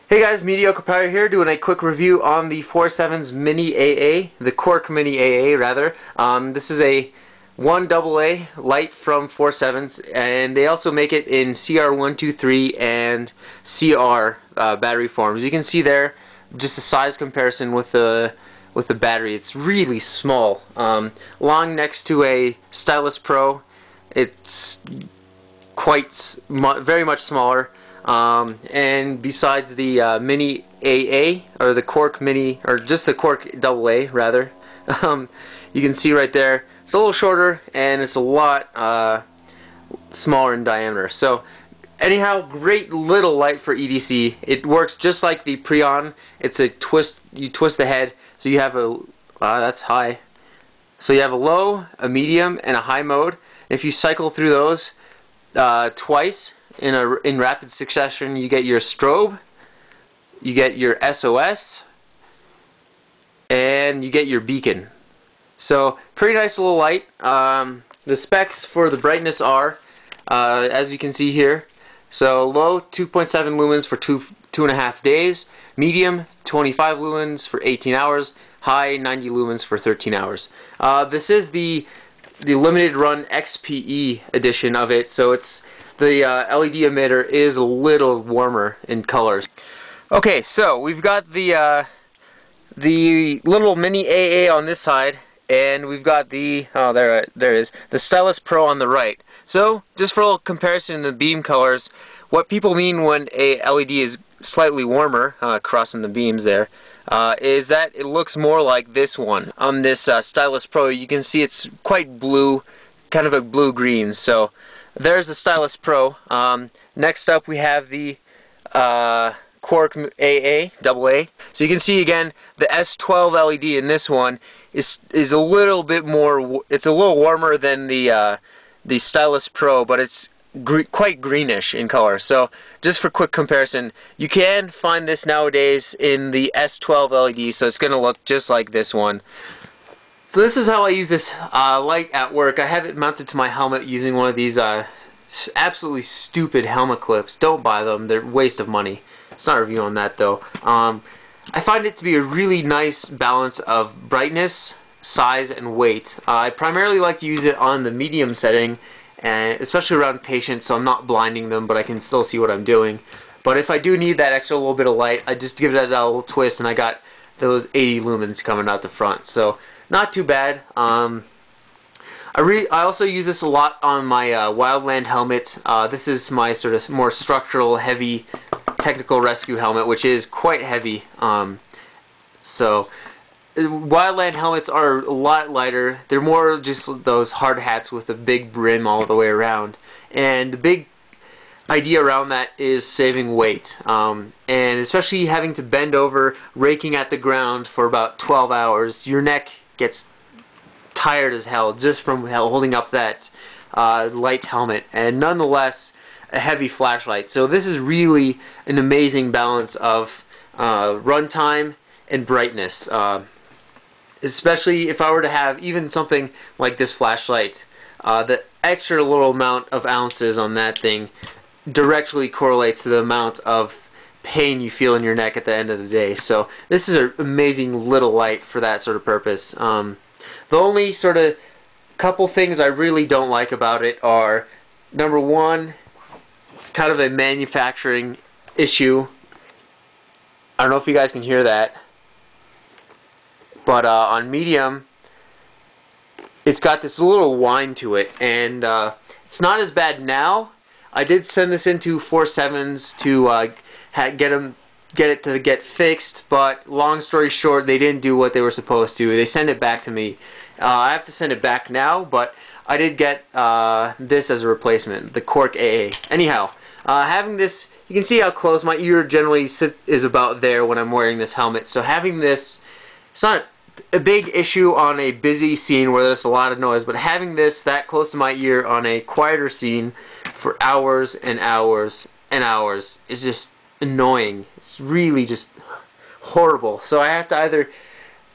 Hey guys, Mediocre Power here, doing a quick review on the 4Sevens Mini AA, the Quark Mini AA rather. This is a 1AA light from 4Sevens, and they also make it in CR123 and CR battery forms. You can see there just the size comparison with the battery. It's really small. Long next to a Stylus Pro, it's very much smaller. And besides the Mini AA, or the Quark Mini, or just the Quark AA rather, you can see right there, it's a little shorter and it's a lot smaller in diameter. So anyhow, great little light for EDC. It works just like the Preon. It's a twist, you twist the head, so you have a, that's high. So you have a low, a medium, and a high mode. If you cycle through those twice, in rapid succession, you get your strobe, you get your SOS, and you get your beacon. So pretty nice little light. The specs for the brightness are, as you can see here, so low 2.7 lumens for 2.5 days, medium 25 lumens for 18 hours, high 90 lumens for 13 hours. This is the limited run XPE edition of it, so it's the LED emitter is a little warmer in colors. Okay, so we've got the little Mini AA on this side, and we've got the, oh, there it is, the Stylus Pro on the right. So just for a little comparison in the beam colors, what people mean when a LED is slightly warmer, crossing the beams there, is that it looks more like this one. On this Stylus Pro, you can see it's quite blue, kind of a blue-green. So there's the Stylus Pro. Next up we have the Quark AA. So you can see again the S12 LED in this one is a little bit more. It's a little warmer than the Stylus Pro, but it's quite greenish in color. So just for quick comparison, you can find this nowadays in the S12 LED. So it's going to look just like this one. So this is how I use this light at work. I have it mounted to my helmet using one of these absolutely stupid helmet clips. Don't buy them. They're a waste of money. It's not a review on that though. I find it to be a really nice balance of brightness, size, and weight. I primarily like to use it on the medium setting, and especially around patients, so I'm not blinding them, but I can still see what I'm doing. But if I do need that extra little bit of light, I just give it that little twist, and I got those 80 lumens coming out the front. So not too bad. I also use this a lot on my Wildland helmet. This is my sort of more structural, heavy, technical rescue helmet, which is quite heavy. So Wildland helmets are a lot lighter. They're more just those hard hats with a big brim all the way around. And the big idea around that is saving weight. And especially having to bend over, raking at the ground for about 12 hours, your neck gets tired as hell just from holding up that light helmet, and nonetheless a heavy flashlight. So this is really an amazing balance of runtime and brightness, especially if I were to have even something like this flashlight. The extra little amount of ounces on that thing directly correlates to the amount of pain you feel in your neck at the end of the day. So this is an amazing little light for that sort of purpose. The only sort of couple things I really don't like about it are, number one, it's kind of a manufacturing issue. I don't know if you guys can hear that, but on medium, it's got this little whine to it, and it's not as bad now. I did send this into 4Sevens to get it to get fixed, but long story short, they didn't do what they were supposed to. They sent it back to me. I have to send it back now, but I did get this as a replacement, the Quark AA. Anyhow, having this, you can see how close my ear generally is about there when I'm wearing this helmet. So having this, it's not a big issue on a busy scene where there's a lot of noise, but having this that close to my ear on a quieter scene for hours and hours and hours is just annoying. It's really just horrible. So I have to either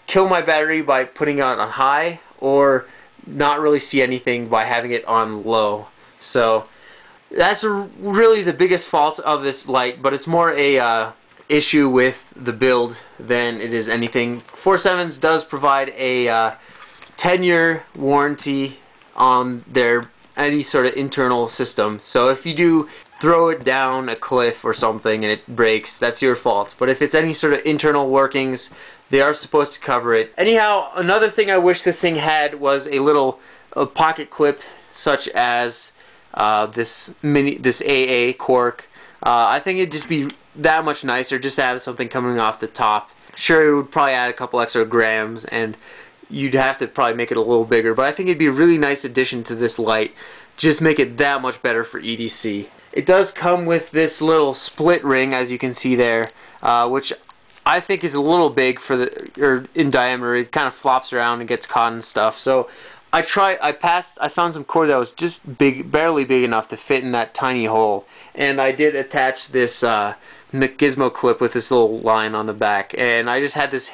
kill my battery by putting it on high, or not really see anything by having it on low. So that's really the biggest fault of this light, but it's more a issue with the build than it is anything. 4Sevens does provide a 10-year warranty on their any sort of internal system. So if you do throw it down a cliff or something and it breaks, that's your fault. But if it's any sort of internal workings, they are supposed to cover it. Anyhow, another thing I wish this thing had was a little pocket clip, such as this AA Quark. I think it'd just be that much nicer just to have something coming off the top. Sure, it would probably add a couple extra grams, and you'd have to probably make it a little bigger, but I think it'd be a really nice addition to this light. Just make it that much better for EDC. It does come with this little split ring, as you can see there, which I think is a little big for in diameter. It kind of flops around and gets caught and stuff. So I found some cord that was just barely big enough to fit in that tiny hole, and I did attach this gizmo clip with this little line on the back, and I just had this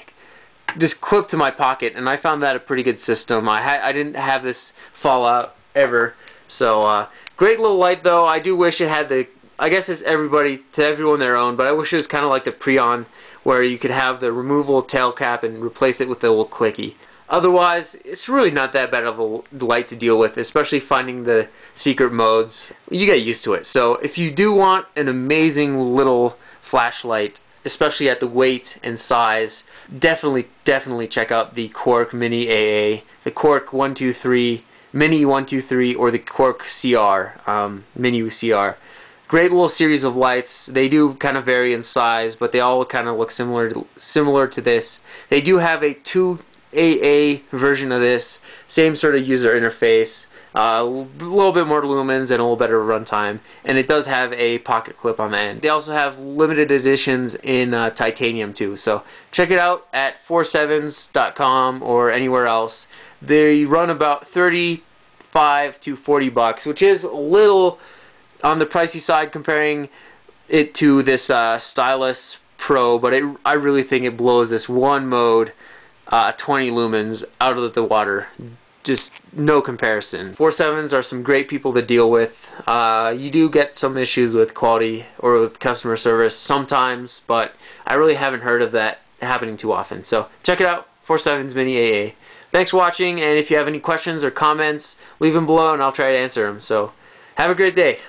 just clipped to my pocket, and I found that a pretty good system. I didn't have this fall out ever. So great little light though. I do wish it had the, I guess it's everyone their own, but I wish it was kind of like the Preon, where you could have the removable tail cap and replace it with the little clicky. Otherwise, it's really not that bad of a light to deal with, especially finding the secret modes. You get used to it. So if you do want an amazing little flashlight, especially at the weight and size, definitely check out the Quark Mini AA, the Quark 123, Mini 123, or the Quark CR, Mini CR. Great little series of lights. They do kind of vary in size, but they all kind of look similar to this. They do have a 2AA version of this, same sort of user interface, a little bit more lumens and a little better runtime, and it does have a pocket clip on the end. They also have limited editions in titanium too, so check it out at 4sevens.com or anywhere else. They run about 35 to 40 bucks, which is a little on the pricey side comparing it to this Stylus Pro, but I really think it blows this one mode 20 lumens out of the water. Just no comparison. 4Sevens are some great people to deal with. You do get some issues with quality or with customer service sometimes, but I really haven't heard of that happening too often. So check it out, 4Sevens Mini AA. Thanks for watching, and if you have any questions or comments, leave them below and I'll try to answer them. So have a great day.